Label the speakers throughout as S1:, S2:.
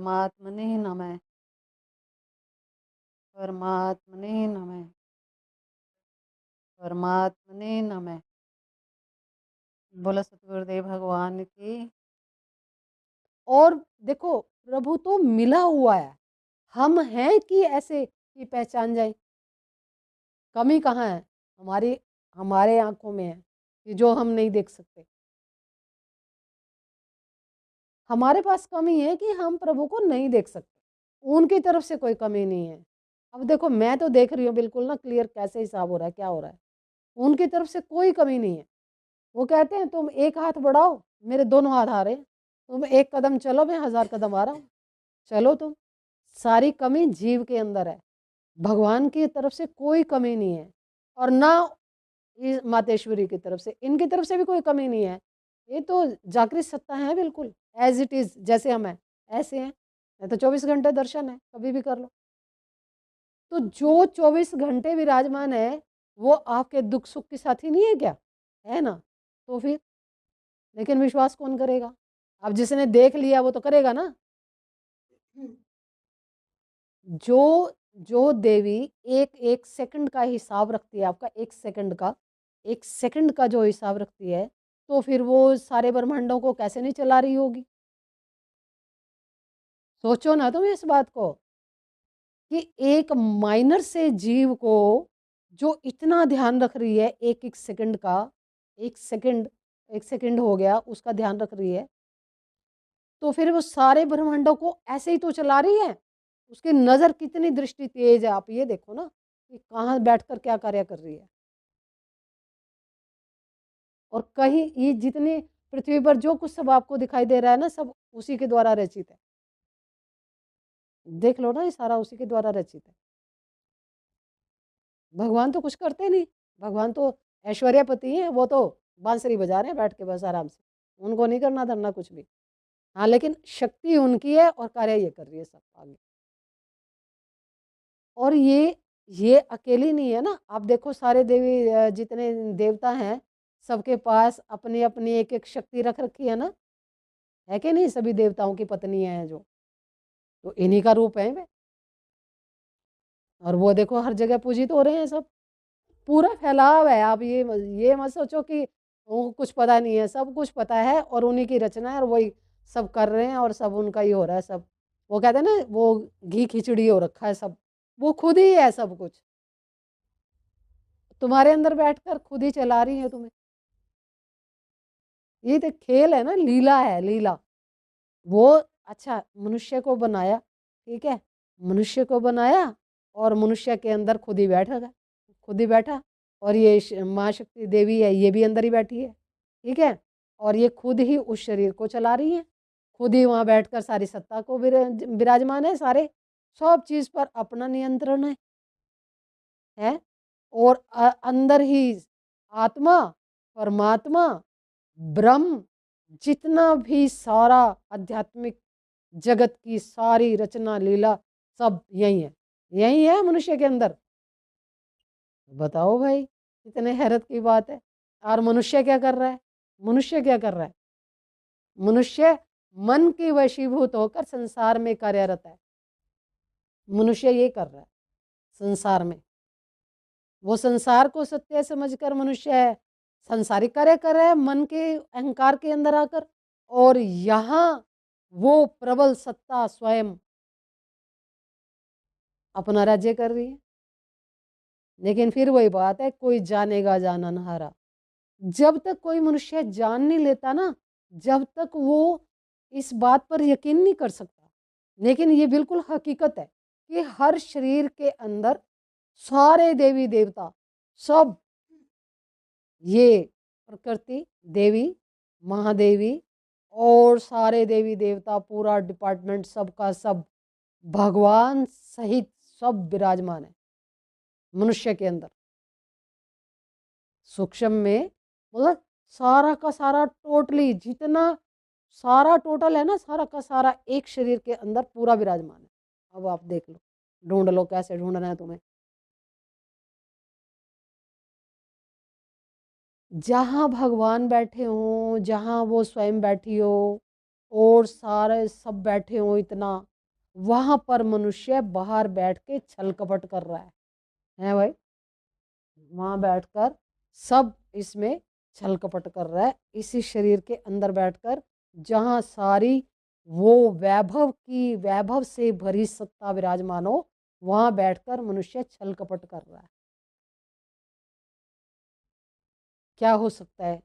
S1: परमात्मने नमः। परमात्मने नमः। परमात्मने नमः। बोलो सतगुरुदेव भगवान की। और देखो, प्रभु तो मिला हुआ है, हम हैं कि ऐसे कि पहचान जाए। कमी कहाँ है? हमारी हमारे आंखों में है कि जो हम नहीं देख सकते। हमारे पास कमी है कि हम प्रभु को नहीं देख सकते। उनकी तरफ से कोई कमी नहीं है। अब देखो, मैं तो देख रही हूँ बिल्कुल ना क्लियर कैसे हिसाब हो रहा है, क्या हो रहा है। उनकी तरफ से कोई कमी नहीं है। वो कहते हैं तुम एक हाथ बढ़ाओ, मेरे दोनों हाथ आ रहे हैं। तुम एक कदम चलो, मैं 1000 कदम आ रहा हूँ। चलो तुम। सारी कमी जीव के अंदर है, भगवान की तरफ से कोई कमी नहीं है। और ना मातेश्वरी की तरफ से, इनकी तरफ से भी कोई कमी नहीं है। ये तो जागृत सत्ता है बिल्कुल, एज इट इज, जैसे हम हैं ऐसे हैं। मैं तो 24 घंटे दर्शन है, कभी भी कर लो। तो जो 24 घंटे विराजमान है, वो आपके दुख सुख के साथी नहीं है क्या? है ना? तो फिर लेकिन विश्वास कौन करेगा? अब जिसने देख लिया वो तो करेगा ना। जो जो देवी एक एक सेकंड का हिसाब रखती है, आपका एक सेकंड का जो हिसाब रखती है, तो फिर वो सारे ब्रह्मांडों को कैसे नहीं चला रही होगी? सोचो ना तुम इस बात को, कि एक माइनर से जीव को जो इतना ध्यान रख रही है, एक एक सेकंड का, एक सेकंड, एक सेकंड हो गया उसका ध्यान रख रही है, तो फिर वो सारे ब्रह्मांडों को ऐसे ही तो चला रही है। उसकी नजर कितनी दृष्टि तेज है, आप ये देखो ना कि कहाँ बैठकर क्या कार्य कर रही है। और कहीं ये जितने पृथ्वी पर जो कुछ सब आपको दिखाई दे रहा है ना, सब उसी के द्वारा रचित है। देख लो ना, ये सारा उसी के द्वारा रचित है। भगवान तो कुछ करते नहीं। भगवान तो ऐश्वर्यापति हैं, वो तो बांसुरी बजा रहे हैं बैठ के बस आराम से। उनको नहीं करना धरना कुछ भी। हाँ, लेकिन शक्ति उनकी है और कार्य ये कर रही है सब आगे। और ये अकेली नहीं है ना। आप देखो, सारे देवी जितने देवता हैं, सबके पास अपनी अपनी एक एक शक्ति रख रखी है ना। है कि नहीं? सभी देवताओं की पत्नियां हैं जो, तो इन्हीं का रूप है वे। और वो देखो हर जगह पूजित हो रहे हैं सब। पूरा फैलाव है। आप ये मत सोचो कि वो कुछ पता नहीं है, सब कुछ पता है और उन्हीं की रचना है और वही सब कर रहे हैं और सब उनका ही हो रहा है सब। वो कहते हैं ना, वो घी खिचड़ी हो रखा है सब। वो खुद ही है सब कुछ। तुम्हारे अंदर बैठकर खुद ही चला रही है तुम्हें। ये तो खेल है ना, लीला है, लीला। वो अच्छा मनुष्य को बनाया, ठीक है, मनुष्य को बनाया और मनुष्य के अंदर खुद ही बैठा था, खुद ही बैठा। और ये माँ शक्ति देवी है, ये भी अंदर ही बैठी है, ठीक है। और ये खुद ही उस शरीर को चला रही है, खुद ही वहां बैठकर सारी सत्ता को विराजमान है, सारे सब चीज पर अपना नियंत्रण है। और अंदर ही आत्मा, परमात्मा, ब्रह्म, जितना भी सारा आध्यात्मिक जगत की सारी रचना लीला, सब यही है, यही है मनुष्य के अंदर। बताओ भाई, कितने हैरत की बात है। और मनुष्य क्या कर रहा है? मनुष्य क्या कर रहा है? मनुष्य मन के वशीभूत होकर संसार में कार्यरत है। मनुष्य ये कर रहा है संसार में। वो संसार को सत्य समझकर मनुष्य संसारिक कार्य कर रहा है मन के अहंकार के अंदर आकर। और यहाँ वो प्रबल सत्ता स्वयं अपना राज्य कर रही है। लेकिन फिर वही बात है, कोई जानेगा जाननहारा। जब तक कोई मनुष्य जान नहीं लेता ना, जब तक वो इस बात पर यकीन नहीं कर सकता। लेकिन ये बिल्कुल हकीकत है कि हर शरीर के अंदर सारे देवी देवता, सब ये प्रकृति देवी, महादेवी और सारे देवी देवता, पूरा डिपार्टमेंट सबका सब भगवान सहित सब विराजमान है मनुष्य के अंदर। सूक्ष्म में मतलब सारा का सारा टोटली, जितना सारा टोटल है ना, सारा का सारा एक शरीर के अंदर पूरा विराजमान है। अब आप देख लो, ढूंढ लो कैसे ढूंढना है तुम्हें। जहाँ भगवान बैठे हो, जहाँ वो स्वयं बैठी हो और सारे सब बैठे हो, इतना वहां पर मनुष्य बाहर बैठ के छल कपट कर रहा है भाई, वहां बैठकर सब इसमें छल कपट कर रहा है, इसी शरीर के अंदर बैठकर, जहां सारी वो वैभव से भरी सत्ता विराजमान हो, वहां बैठकर मनुष्य छल कपट कर रहा है। क्या हो सकता है?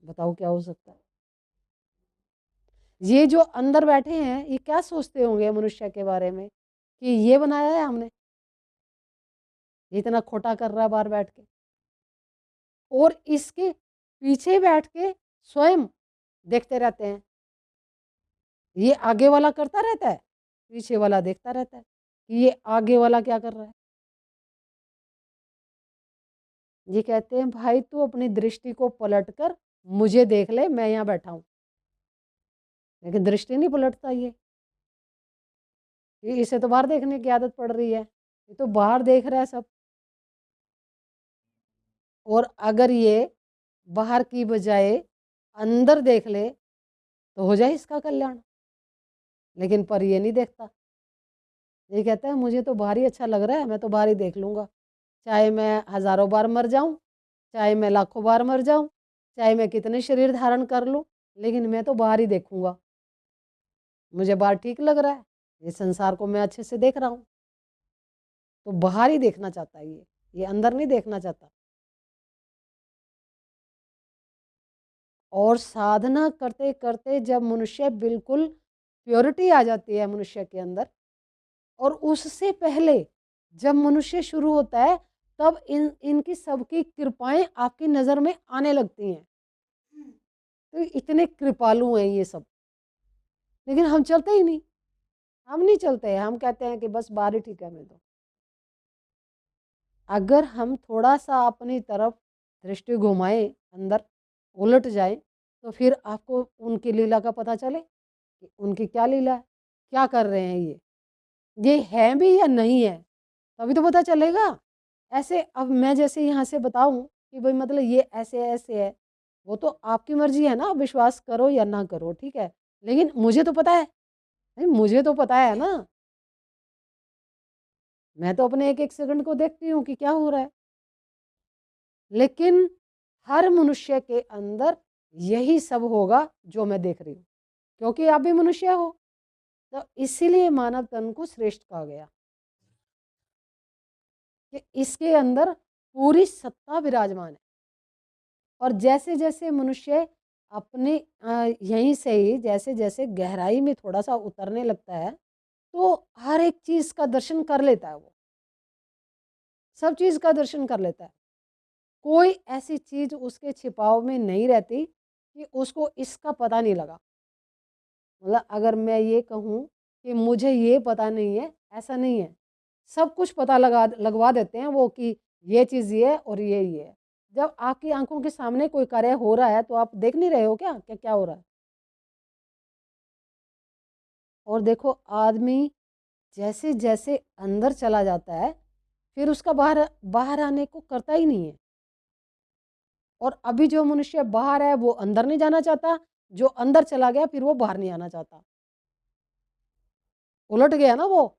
S1: बताओ क्या हो सकता है? ये जो अंदर बैठे हैं ये क्या सोचते होंगे मनुष्य के बारे में कि ये बनाया है हमने, इतना खोटा कर रहा है बाहर बैठ के, और इसके पीछे बैठ के स्वयं देखते रहते हैं। ये आगे वाला करता रहता है, पीछे वाला देखता रहता है कि ये आगे वाला क्या कर रहा है। ये कहते हैं भाई तू अपनी दृष्टि को पलट कर मुझे देख ले, मैं यहाँ बैठा हूं, लेकिन दृष्टि नहीं पलटता ये इसे तो बाहर देखने की आदत पड़ रही है, ये तो बाहर देख रहा है सब। और अगर ये बाहर की बजाय अंदर देख ले तो हो जाए इसका कल्याण, लेकिन पर ये नहीं देखता। ये कहता है मुझे तो बाहर ही अच्छा लग रहा है, मैं तो बाहर ही देख लूंगा, चाहे मैं हजारों बार मर जाऊं, चाहे मैं लाखों बार मर जाऊं, चाहे मैं कितने शरीर धारण कर लूं, लेकिन मैं तो बाहर ही देखूंगा, मुझे बाहर ठीक लग रहा है, ये संसार को मैं अच्छे से देख रहा हूं। तो बाहर ही देखना चाहता है ये अंदर नहीं देखना चाहता। और साधना करते करते जब मनुष्य बिल्कुल प्योरिटी आ जाती है मनुष्य के अंदर, और उससे पहले जब मनुष्य शुरू होता है तब इनकी सबकी कृपाएं आपकी नजर में आने लगती हैं। तो इतने कृपालु हैं ये सब, लेकिन हम चलते ही नहीं, हम नहीं चलते, हम कहते हैं कि बस बाहर ही ठीक है। मैं तो अगर हम थोड़ा सा अपनी तरफ दृष्टि घुमाएं, अंदर उलट जाए, तो फिर आपको उनकी लीला का पता चले कि उनकी क्या लीला है, क्या कर रहे हैं ये है भी या नहीं है, तभी तो पता चलेगा। ऐसे अब मैं जैसे यहाँ से बताऊं कि भाई मतलब ये ऐसे ऐसे है, वो तो आपकी मर्जी है ना, आप विश्वास करो या ना करो, ठीक है, लेकिन मुझे तो पता है, नहीं मुझे तो पता है ना, मैं तो अपने एक एक सेकंड को देखती हूँ कि क्या हो रहा है। लेकिन हर मनुष्य के अंदर यही सब होगा जो मैं देख रही हूँ, क्योंकि आप भी मनुष्य हो, तो इसीलिए मानव तन को श्रेष्ठ कहा गया कि इसके अंदर पूरी सत्ता विराजमान है। और जैसे जैसे मनुष्य अपने यहीं से ही जैसे जैसे गहराई में थोड़ा सा उतरने लगता है, तो हर एक चीज का दर्शन कर लेता है, वो सब चीज का दर्शन कर लेता है। कोई ऐसी चीज उसके छिपाव में नहीं रहती कि उसको इसका पता नहीं लगा। मतलब अगर मैं ये कहूँ कि मुझे ये पता नहीं है, ऐसा नहीं है, सब कुछ पता लगवा देते हैं वो कि ये चीज़ ये है और ये है। जब आपकी आंखों के सामने कोई कार्य हो रहा है तो आप देख नहीं रहे हो क्या क्या क्या हो रहा है? और देखो आदमी जैसे जैसे अंदर चला जाता है, फिर उसका बाहर बाहर आने को करता ही नहीं है। और अभी जो मनुष्य बाहर है वो अंदर नहीं जाना चाहता, जो अंदर चला गया फिर वो बाहर नहीं आना चाहता, उलट गया ना वो।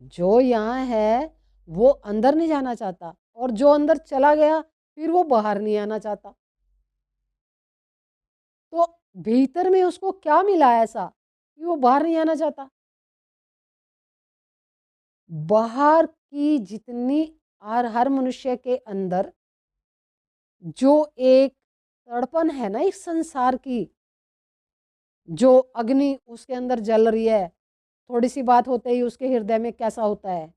S1: जो यहाँ है वो अंदर नहीं जाना चाहता, और जो अंदर चला गया फिर वो बाहर नहीं आना चाहता। तो भीतर में उसको क्या मिला ऐसा कि वो बाहर नहीं आना चाहता? बाहर की जितनी हर मनुष्य के अंदर जो एक तड़पन है ना इस संसार की, जो अग्नि उसके अंदर जल रही है, थोड़ी सी बात होते ही उसके हृदय में कैसा होता है,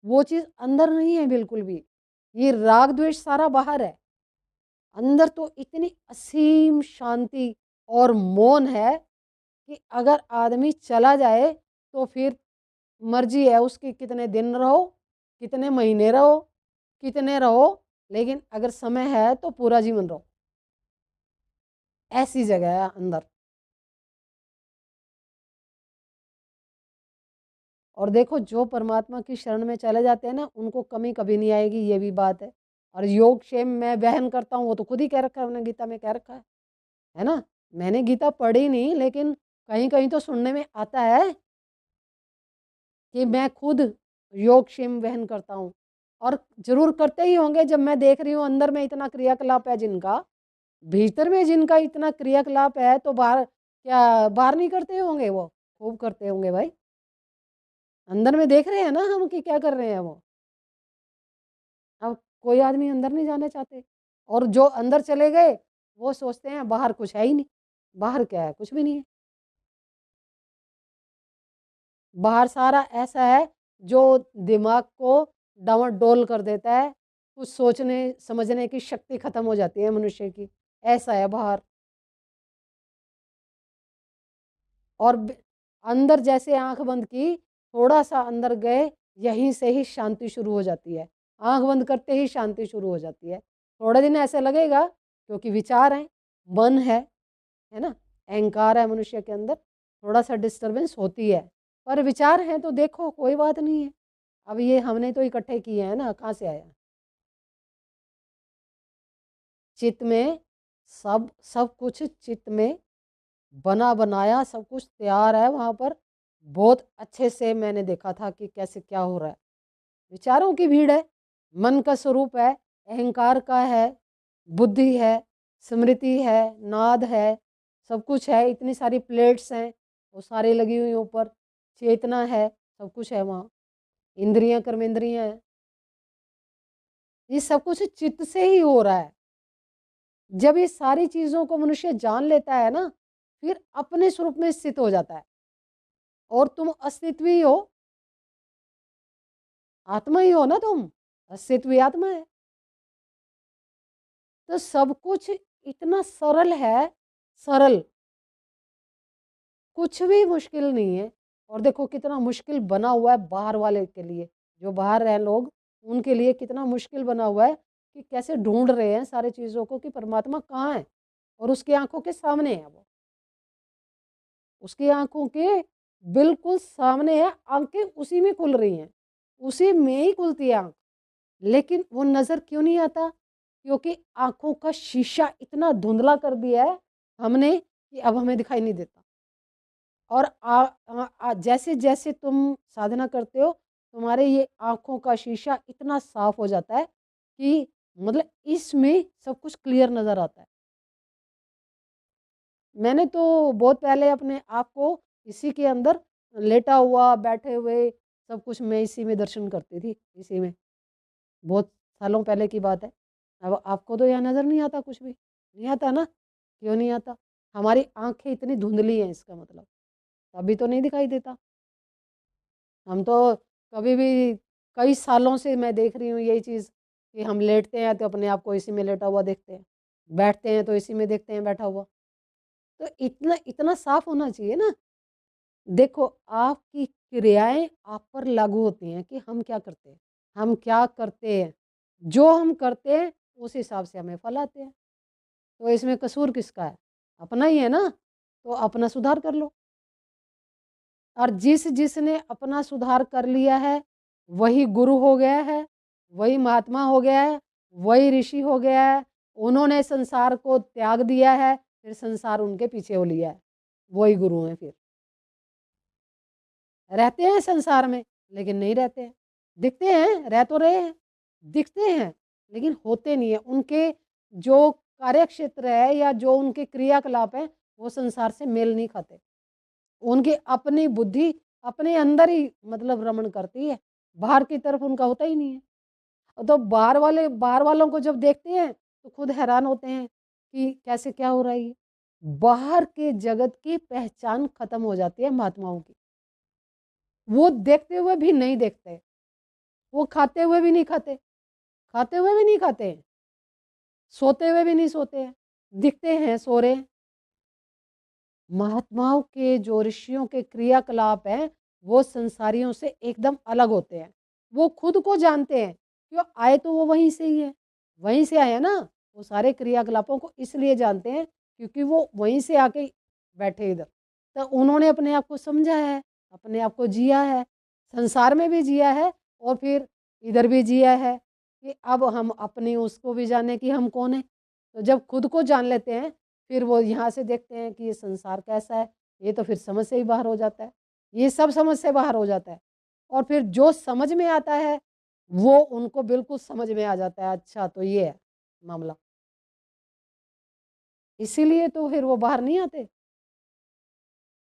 S1: वो चीज अंदर नहीं है बिल्कुल भी। ये राग द्वेष सारा बाहर है, अंदर तो इतनी असीम शांति और मौन है कि अगर आदमी चला जाए तो फिर मर्जी है उसकी, कितने दिन रहो, कितने महीने रहो, कितने रहो, लेकिन अगर समय है तो पूरा जीवन रहो, ऐसी जगह है अंदर। और देखो जो परमात्मा की शरण में चले जाते हैं ना उनको कमी कभी नहीं आएगी, ये भी बात है। और योग क्षेम मैं बहन करता हूँ वो तो खुद ही कह रखा है, उन्होंने गीता में कह रखा है ना। मैंने गीता पढ़ी नहीं, लेकिन कहीं कहीं तो सुनने में आता है कि मैं खुद योगक्षेम वहन करता हूँ, और जरूर करते ही होंगे। जब मैं देख रही हूँ अंदर में इतना क्रियाकलाप है जिनका, भीतर में जिनका इतना क्रियाकलाप है, तो बाहर क्या बाहर नहीं करते होंगे? वो खूब करते होंगे भाई। अंदर में देख रहे हैं ना हम कि क्या कर रहे हैं वो। अब कोई आदमी अंदर नहीं जाना चाहते, और जो अंदर चले गए वो सोचते हैं बाहर कुछ है ही नहीं। बाहर क्या है? कुछ भी नहीं है। बाहर सारा ऐसा है जो दिमाग को डावाडोल कर देता है, कुछ सोचने समझने की शक्ति खत्म हो जाती है मनुष्य की, ऐसा है बाहर। और अंदर जैसे आंख बंद की, थोड़ा सा अंदर गए, यहीं से ही शांति शुरू हो जाती है। आंख बंद करते ही शांति शुरू हो जाती है। थोड़े दिन ऐसे लगेगा, क्योंकि विचार हैं, मन है ना, अहंकार है मनुष्य के अंदर, थोड़ा सा डिस्टरबेंस होती है। पर विचार हैं तो देखो कोई बात नहीं है। अब ये हमने तो इकट्ठे किए हैं ना, कहाँ से आया? चित्त में सब सब कुछ चित्त में बना बनाया सब कुछ तैयार है वहां पर। बहुत अच्छे से मैंने देखा था कि कैसे क्या हो रहा है। विचारों की भीड़ है, मन का स्वरूप है, अहंकार का है, बुद्धि है, स्मृति है, नाद है, सब कुछ है। इतनी सारी प्लेट्स हैं, वो सारी लगी हुई ऊपर, चेतना है, सब कुछ है वहाँ। इंद्रियां कर्मेंद्रियां हैं, ये सब कुछ चित्त से ही हो रहा है। जब ये सारी चीजों को मनुष्य जान लेता है ना, फिर अपने स्वरूप में स्थित हो जाता है। और तुम अस्तित्व ही हो, आत्मा ही हो ना तुम, अस्तित्व ही आत्मा है। तो सब कुछ इतना सरल है, सरल, कुछ भी मुश्किल नहीं है। और देखो कितना मुश्किल बना हुआ है बाहर वाले के लिए, जो बाहर रहे लोग, उनके लिए कितना मुश्किल बना हुआ है कि कैसे ढूंढ रहे हैं सारी चीजों को कि परमात्मा कहाँ है। और उसकी आंखों के सामने है वो, उसकी आंखों के बिल्कुल सामने है। आंखें उसी में खुल रही हैं, उसी में ही खुलती है आंख। लेकिन वो नजर क्यों नहीं आता? क्योंकि आंखों का शीशा इतना धुंधला कर दिया है हमने कि अब हमें दिखाई नहीं देता। और जैसे जैसे तुम साधना करते हो, तुम्हारे ये आंखों का शीशा इतना साफ हो जाता है कि मतलब इसमें सब कुछ क्लियर नजर आता है। मैंने तो बहुत पहले अपने आप को इसी के अंदर लेटा हुआ, बैठे हुए, सब कुछ मैं इसी में दर्शन करती थी, इसी में। बहुत सालों पहले की बात है। अब आपको तो यहाँ नज़र नहीं आता कुछ भी? नहीं आता ना? क्यों नहीं आता? हमारी आंखें इतनी धुंधली हैं, इसका मतलब तभी तो नहीं दिखाई देता। हम तो कभी भी, कई सालों से मैं देख रही हूँ यही चीज़, कि हम लेटते हैं तो अपने आप को इसी में लेटा हुआ देखते हैं, बैठते हैं तो इसी में देखते हैं बैठा हुआ। तो इतना इतना साफ होना चाहिए ना। देखो, आपकी क्रियाएं आप पर लागू होती हैं कि हम क्या करते हैं, हम क्या करते हैं। जो हम करते हैं उस हिसाब से हमें फल आते हैं। तो इसमें कसूर किसका है? अपना ही है ना। तो अपना सुधार कर लो। और जिसने अपना सुधार कर लिया है, वही गुरु हो गया है, वही महात्मा हो गया है, वही ऋषि हो गया है। उन्होंने संसार को त्याग दिया है, फिर संसार उनके पीछे हो लिया है, वही गुरु हैं। फिर रहते हैं संसार में, लेकिन नहीं रहते हैं। दिखते हैं, रह तो रहे हैं, दिखते हैं, लेकिन होते नहीं है। उनके जो कार्य क्षेत्र है या जो उनके क्रियाकलाप है, वो संसार से मेल नहीं खाते। उनकी अपनी बुद्धि अपने अंदर ही मतलब रमण करती है, बाहर की तरफ उनका होता ही नहीं है। तो बाहर वालों को जब देखते हैं तो खुद हैरान होते हैं कि कैसे क्या हो रहा है ये। बाहर के जगत की पहचान खत्म हो जाती है महात्माओं की। वो देखते हुए भी नहीं देखते, वो खाते हुए भी नहीं खाते, खाते हुए भी नहीं खाते हैं, सोते हुए भी नहीं सोते हैं, दिखते हैं सो रहे हैं। महात्माओं के जो ऋषियों के क्रियाकलाप हैं, वो संसारियों से एकदम अलग होते हैं। वो खुद को जानते हैं, क्यों आए तो वो वहीं से ही है, वहीं से आए हैं ना। वो सारे क्रियाकलापों को इसलिए जानते हैं क्योंकि वो वहीं से आके बैठे इधर। तो उन्होंने अपने आप को समझा है, अपने आप को जिया है, संसार में भी जिया है और फिर इधर भी जिया है, कि अब हम अपनी उसको भी जाने कि हम कौन है। तो जब खुद को जान लेते हैं, फिर वो यहाँ से देखते हैं कि ये संसार कैसा है, ये तो फिर समझ से ही बाहर हो जाता है, ये सब समझ से बाहर हो जाता है। और फिर जो समझ में आता है वो उनको बिल्कुल समझ में आ जाता है, अच्छा तो ये है मामला, इसीलिए तो फिर वो बाहर नहीं आते।